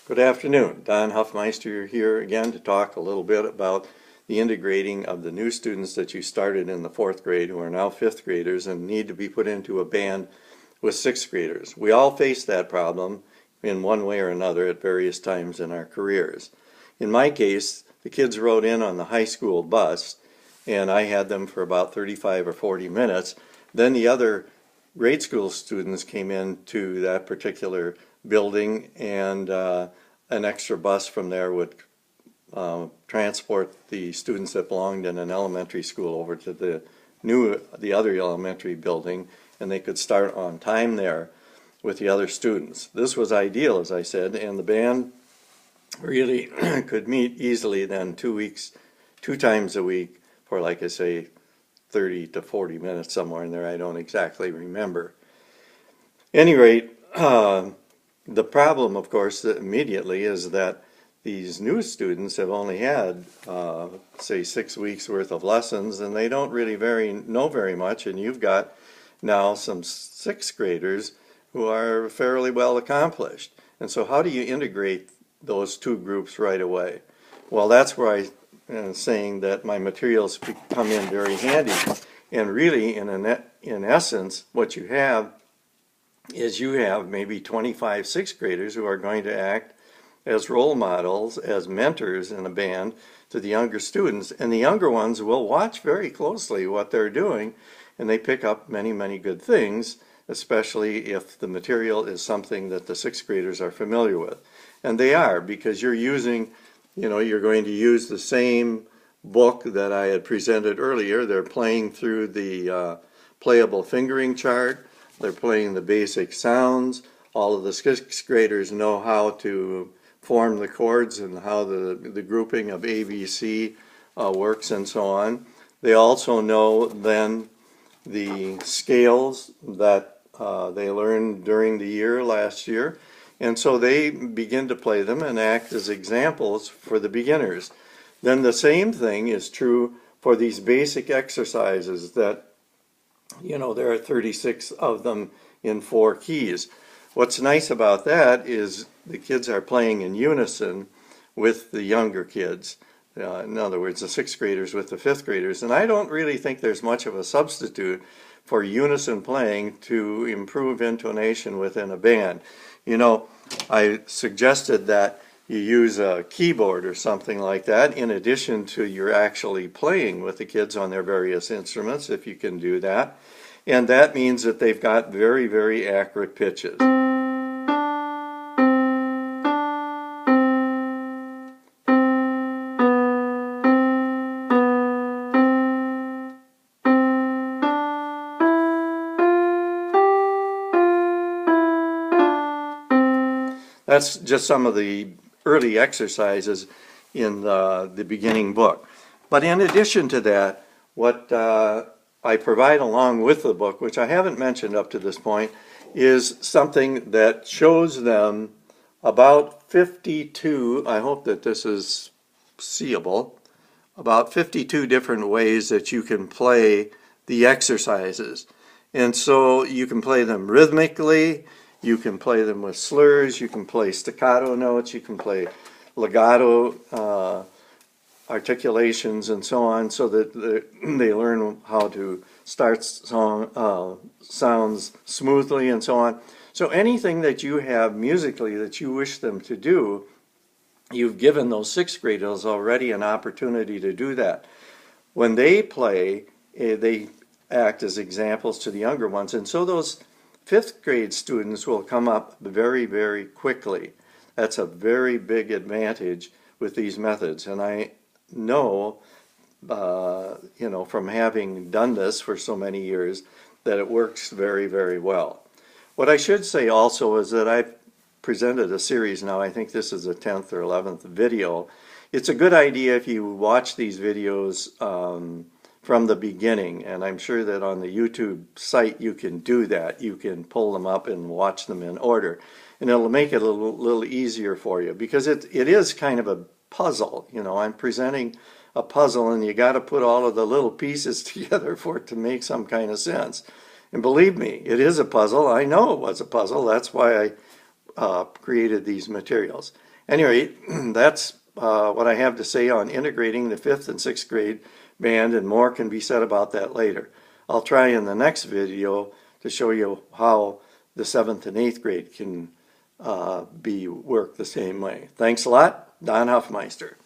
Good afternoon. Don Huffmeister here again to talk a little bit about the integrating of the new students that you started in the fourth grade who are now fifth graders and need to be put into a band with sixth graders. We all face that problem in one way or another at various times in our careers. In my case, the kids rode in on the high school bus and I had them for about 35 or 40 minutes. Then the other grade school students came into that particular building and an extra bus from there would transport the students that belonged in an elementary school over to the other elementary building, and they could start on time there with the other students. This was ideal, as I said, and the band really could meet easily then 2 times a week for, like I say, 30 to 40 minutes, somewhere in there. I don't exactly remember. At any rate, the problem, of course, immediately is that these new students have only had, say, 6 weeks worth of lessons, and they don't really know very much, and you've got now some sixth graders who are fairly well accomplished. And so how do you integrate those two groups right away? Well, that's where I'm saying that my materials come in very handy. And really, in essence, what you have is you have maybe 25 sixth graders who are going to act as role models, as mentors in a band to the younger students, and the younger ones will watch very closely what they're doing, and they pick up many, many good things, especially if the material is something that the sixth graders are familiar with. And they are, because you're going to use the same book that I had presented earlier. They're playing through the playable fingering chart. They're playing the basic sounds. All of the sixth graders know how to form the chords and how the grouping of ABC works and so on. They also know then the scales that they learned during the year last year. And so they begin to play them and act as examples for the beginners. Then the same thing is true for these basic exercises that there are 36 of them in 4 keys. What's nice about that is the kids are playing in unison with the younger kids. In other words, the sixth graders with the fifth graders. And I don't really think there's much of a substitute for unison playing to improve intonation within a band. I suggested that you use a keyboard or something like that in addition to your actually playing with the kids on their various instruments, if you can do that. And that means that they've got very, very accurate pitches. That's just some of the early exercises in the beginning book. But in addition to that, what I provide along with the book, which I haven't mentioned up to this point, is something that shows them about 52, I hope that this is seeable, about 52 different ways that you can play the exercises. And so you can play them rhythmically, you can play them with slurs, you can play staccato notes, you can play legato articulations and so on, so that they learn how to start sounds smoothly and so on. So anything that you have musically that you wish them to do, you've given those sixth graders already an opportunity to do that. When they play, they act as examples to the younger ones, and so those fifth grade students will come up very, very quickly. That's a very big advantage with these methods, and I know, from having done this for so many years, that it works very, very well. What I should say also is that I've presented a series now. I think this is the 10th or 11th video. It's a good idea if you watch these videos from the beginning, and I'm sure that on the YouTube site you can do that. You can pull them up and watch them in order, and it'll make it a little easier for you, because it is kind of a puzzle. I'm presenting a puzzle, and you got to put all of the little pieces together for it to make some kind of sense. And believe me, it is a puzzle. I know it was a puzzle. That's why created these materials. Anyway, that's what I have to say on integrating the 5th and 6th grade band, and more can be said about that later. I'll try in the next video to show you how the 7th and 8th grade can be worked the same way. Thanks a lot. Don Huffmeister.